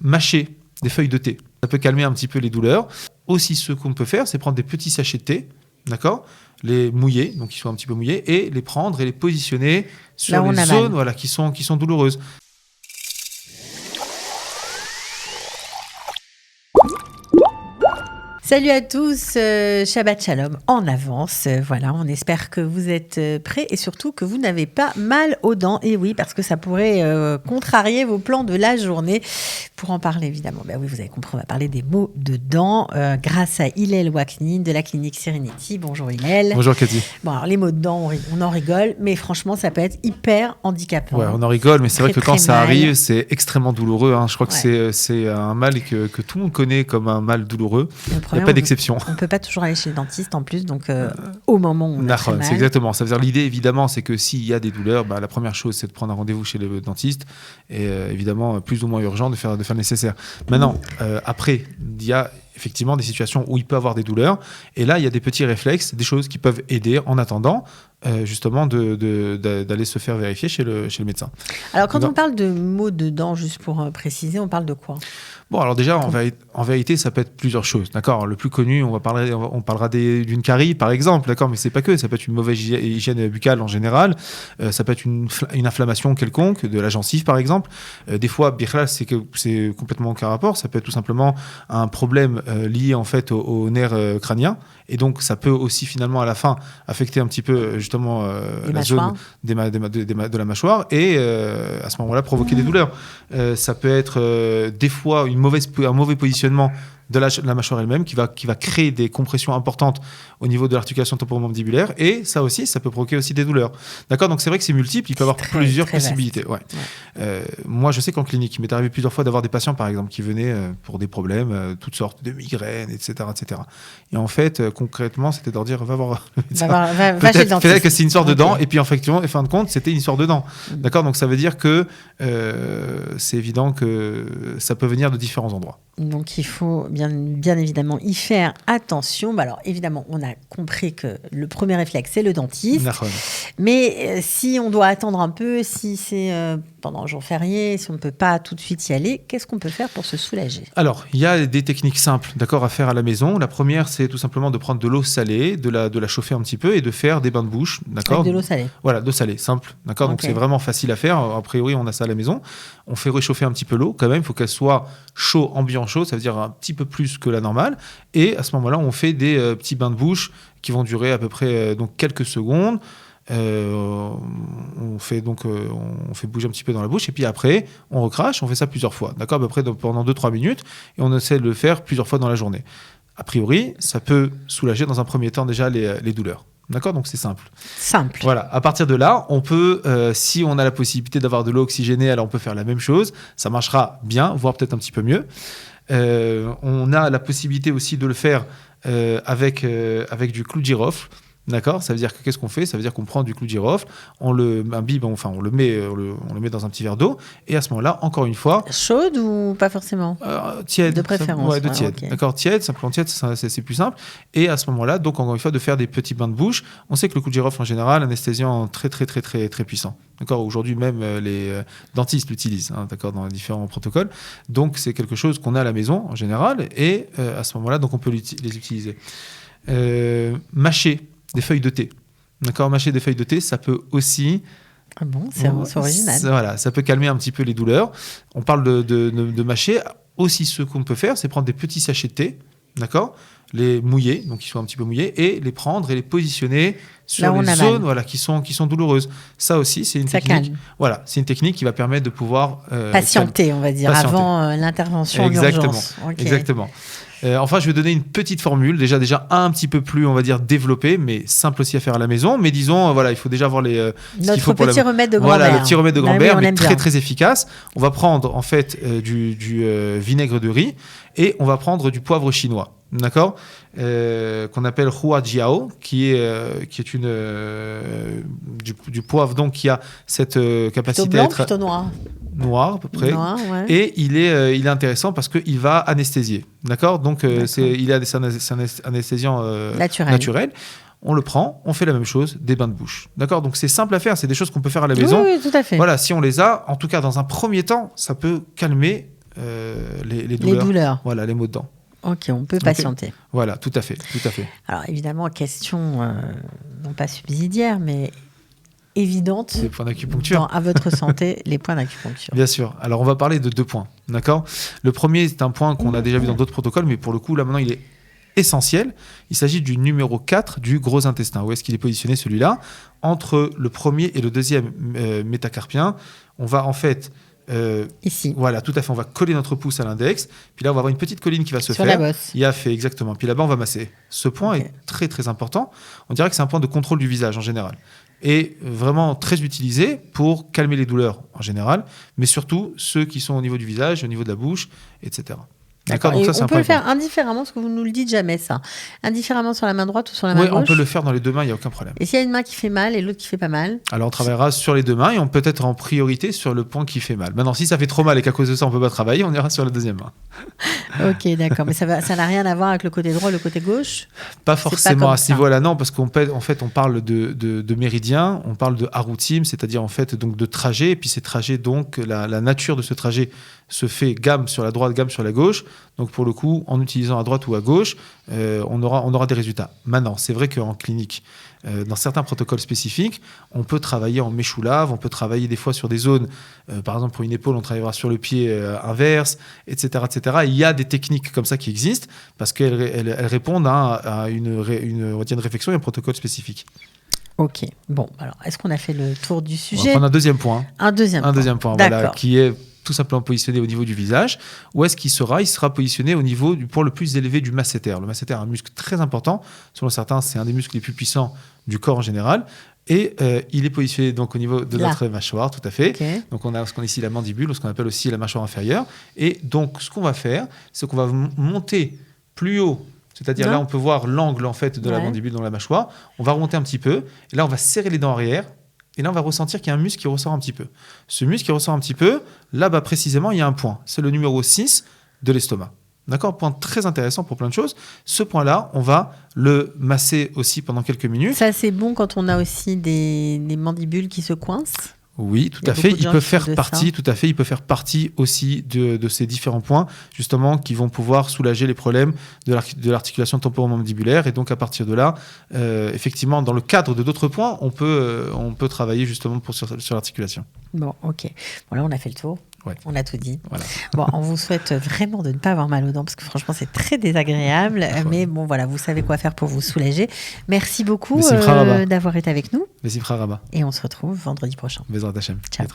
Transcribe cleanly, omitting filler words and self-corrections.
mâcher des feuilles de thé. Ça peut calmer un petit peu les douleurs. Aussi, ce qu'on peut faire, c'est prendre des petits sachets de thé, d'accord, les mouiller, donc ils sont un petit peu mouillés, et les prendre et les positionner sur les zones qui sont douloureuses. Salut à tous, Shabbat Shalom en avance. Voilà, on espère que vous êtes prêts et surtout que vous n'avez pas mal aux dents. Et oui, parce que ça pourrait contrarier vos plans de la journée. Pour en parler, évidemment, ben oui, vous avez compris, on va parler des maux de dents grâce à Hillel Waknin de la clinique Serenity. Bonjour Hillel. Bonjour Cathy. Bon, alors les maux de dents, on en rigole, mais franchement, ça peut être hyper handicapant. Ouais, on en rigole, mais c'est vrai que quand ça arrive, c'est extrêmement douloureux. Hein. Je crois que c'est un mal que tout le monde connaît comme un mal douloureux. Il n'y a pas d'exception. On ne peut pas toujours aller chez le dentiste en plus, donc au moment où on a très mal. C'est exactement. Ça veut dire l'idée, évidemment, c'est que s'il y a des douleurs, la première chose, c'est de prendre un rendez-vous chez le dentiste et évidemment, plus ou moins urgent, de faire le nécessaire. Maintenant, après, il y a effectivement des situations où il peut avoir des douleurs et là, il y a des petits réflexes, des choses qui peuvent aider en attendant justement d'aller se faire vérifier chez le médecin. Alors, quand on parle de maux de dents, juste pour préciser, on parle de quoi ? Bon, alors déjà, en vérité, ça peut être plusieurs choses, d'accord ? Le plus connu, on parlera d'une carie, par exemple, d'accord ? Mais c'est pas que, ça peut être une mauvaise hygiène buccale en général, ça peut être une inflammation quelconque de la gencive, par exemple. Des fois, birla, c'est complètement aucun rapport, ça peut être tout simplement un problème lié en fait au nerf crânien, et donc ça peut aussi finalement à la fin affecter un petit peu justement la zone de la mâchoire, et à ce moment-là provoquer des douleurs. Ça peut être des fois un mauvais positionnement de la mâchoire elle-même qui va créer des compressions importantes au niveau de l'articulation temporomandibulaire, et ça aussi, ça peut provoquer aussi des douleurs. D'accord ? Donc c'est vrai que c'est multiple, il peut y avoir plusieurs possibilités. Ouais. Moi, je sais qu'en clinique, il m'est arrivé plusieurs fois d'avoir des patients, par exemple, qui venaient pour des problèmes, toutes sortes de migraines, etc., etc. Et en fait, concrètement, c'était de leur dire, va voir le médecin. Va chez le dentiste. Peut-être que c'est une histoire de dents, et puis effectivement, en fin de compte, c'était une histoire de dents. D'accord ? Donc ça veut dire que c'est évident que ça peut venir de différents endroits. Donc il faut bien évidemment y faire attention. Alors évidemment, on a compris que le premier réflexe, c'est le dentiste. Mais si on doit attendre un peu, si c'est pendant un jour férié, si on ne peut pas tout de suite y aller, qu'est-ce qu'on peut faire pour se soulager ? Alors, il y a des techniques simples, d'accord, à faire à la maison. La première, c'est tout simplement de prendre de l'eau salée, de la chauffer un petit peu et de faire des bains de bouche, d'accord ? Avec de l'eau salée. Voilà, d'eau salée, simple, d'accord ? Donc c'est vraiment facile à faire. A priori, on a ça à la maison. On fait réchauffer un petit peu l'eau, quand même. Il faut qu'elle soit chaud, ambiant chaud, ça veut dire un petit peu plus que la normale. Et à ce moment-là, on fait des petits bains de bouche qui vont durer à peu près quelques secondes. On fait bouger un petit peu dans la bouche, et puis après on recrache. On fait ça plusieurs fois, d'accord, à peu près pendant 2-3 minutes, et on essaie de le faire plusieurs fois dans la journée. A priori, ça peut soulager dans un premier temps déjà les douleurs. D'accord, donc c'est simple. Voilà. À partir de là, on peut, si on a la possibilité d'avoir de l'eau oxygénée, alors on peut faire la même chose. Ça marchera bien, voire peut-être un petit peu mieux. On a la possibilité aussi de le faire avec du clou de girofle. D'accord ? Ça veut dire que qu'est-ce qu'on fait ? Ça veut dire qu'on prend du clou de girofle, on le met dans un petit verre d'eau, et à ce moment-là, encore une fois... Chaude ou pas forcément ? Tiède. De préférence. Tiède. Okay. D'accord, tiède, simplement tiède, c'est plus simple. Et à ce moment-là, donc encore une fois, de faire des petits bains de bouche. On sait que le clou de girofle, en général, anesthésiant très, très, très, très, très puissant. D'accord ? Aujourd'hui, même les dentistes l'utilisent, d'accord, dans les différents protocoles. Donc, c'est quelque chose qu'on a à la maison, en général, et à ce moment-là, donc on peut les utiliser. Mâcher des feuilles de thé. D'accord, mâcher des feuilles de thé, ça peut aussi... Ah bon, c'est original. Voilà, ça peut calmer un petit peu les douleurs. On parle de mâcher. Aussi, ce qu'on peut faire, c'est prendre des petits sachets de thé, d'accord, les mouiller, donc ils sont un petit peu mouillés, et les prendre et les positionner sur les zones qui sont douloureuses. Ça aussi, c'est une technique. Calme. Voilà, c'est une technique qui va permettre de pouvoir patienter, on va dire, avant l'intervention d'urgence. Exactement. Enfin, je vais donner une petite formule, déjà un petit peu plus, on va dire, développée, mais simple aussi à faire à la maison. Mais disons, il faut déjà avoir notre petit remède de grand-mère. Voilà, le petit remède de grand-mère, mais très, bien. très efficace. On va prendre, en fait, du vinaigre de riz, et on va prendre du poivre chinois. D'accord, qu'on appelle Hua Jiao, qui est du poivre, donc qui a cette capacité plutôt blanc, à être plutôt noir à peu près, et il est intéressant parce qu'il va anesthésier, d'accord, donc il est un anesthésiant naturel. On le prend, on fait la même chose, des bains de bouche. D'accord ? Donc c'est simple à faire, c'est des choses qu'on peut faire à la maison. Oui, tout à fait. Voilà, si on les a, en tout cas dans un premier temps, ça peut calmer Les douleurs. Voilà, les maux de dents. Ok, on peut patienter. Voilà, tout à fait. Alors évidemment, question non pas subsidiaire, mais évidente. Les points d'acupuncture. À votre santé, les points d'acupuncture. Bien sûr. Alors on va parler de 2 points, d'accord ? Le premier, c'est un point qu'on a déjà vu dans d'autres protocoles, mais pour le coup, là maintenant, il est essentiel. Il s'agit du numéro 4 du gros intestin. Où est-ce qu'il est positionné celui-là ? Entre le premier et le deuxième métacarpien, on va en fait... Ici. Voilà, tout à fait. On va coller notre pouce à l'index. Puis là, on va avoir une petite colline qui va se faire. Sur la bosse. Il a fait exactement. Puis là-bas, on va masser. Ce point est très, très important. On dirait que c'est un point de contrôle du visage en général. Et vraiment très utilisé pour calmer les douleurs en général, mais surtout ceux qui sont au niveau du visage, au niveau de la bouche, etc. D'accord. Donc ça, c'est on peut le faire indifféremment, parce que vous ne nous le dites jamais, ça. Indifféremment sur la main droite ou sur la main gauche. Oui, on peut le faire dans les 2 mains, il n'y a aucun problème. Et s'il y a une main qui fait mal et l'autre qui fait pas mal ? Alors on travaillera sur les 2 mains et on peut être en priorité sur le point qui fait mal. Maintenant, si ça fait trop mal et qu'à cause de ça on ne peut pas travailler, on ira sur la deuxième main. Ok, d'accord. Mais ça n'a rien à voir avec le côté droit ou le côté gauche ? Pas forcément à ce niveau-là, non, parce qu'en fait, on parle de méridien, on parle de harutim, c'est-à-dire en fait donc de trajet. Et puis ces trajets, donc la nature de ce trajet se fait gamme sur la droite, gamme sur la gauche. Donc pour le coup, en utilisant à droite ou à gauche, on aura des résultats. Maintenant, c'est vrai qu'en clinique, dans certains protocoles spécifiques, on peut travailler en méchoulave, on peut travailler des fois sur des zones, par exemple pour une épaule, on travaillera sur le pied inverse, etc., etc. Et il y a des techniques comme ça qui existent parce qu'elles répondent à une réflexion et un protocole spécifique. Ok. Bon, alors, est-ce qu'on a fait le tour du sujet ? On va prendre un deuxième point. Un deuxième point, voilà, qui est tout simplement positionné au niveau du visage. Où est-ce qu'il sera ? Il sera positionné au niveau du point le plus élevé du masséter. Le masséter est un muscle très important. Selon certains, c'est un des muscles les plus puissants du corps en général. Et il est positionné donc au niveau de notre mâchoire, tout à fait. Okay. Donc on a ce qu'on a ici la mandibule, ce qu'on appelle aussi la mâchoire inférieure. Et donc ce qu'on va faire, c'est qu'on va monter plus haut. C'est-à-dire là, on peut voir l'angle en fait de la mandibule dans la mâchoire. On va remonter un petit peu. Et là, on va serrer les dents arrière. Et là, on va ressentir qu'il y a un muscle qui ressort un petit peu. Ce muscle qui ressort un petit peu, là-bas précisément, il y a un point. C'est le numéro 6 de l'estomac. D'accord ? Point très intéressant pour plein de choses. Ce point-là, on va le masser aussi pendant quelques minutes. Ça, c'est bon quand on a aussi des mandibules qui se coincent ? Oui, tout à fait. Il peut faire partie, tout à fait. Il peut faire partie aussi de ces différents points, justement, qui vont pouvoir soulager les problèmes de l'articulation temporomandibulaire. Et donc, à partir de là, effectivement, dans le cadre de d'autres points, on peut travailler justement sur l'articulation. Bon, ok. Bon, là, on a fait le tour. Ouais. On a tout dit. Voilà. Bon, on vous souhaite vraiment de ne pas avoir mal aux dents parce que franchement, c'est très désagréable. Mais bon, voilà, vous savez quoi faire pour vous soulager. Merci beaucoup d'avoir été avec nous. Merci, Frère Rabat. Et on se retrouve vendredi prochain. Bezrat Hashem. Ciao.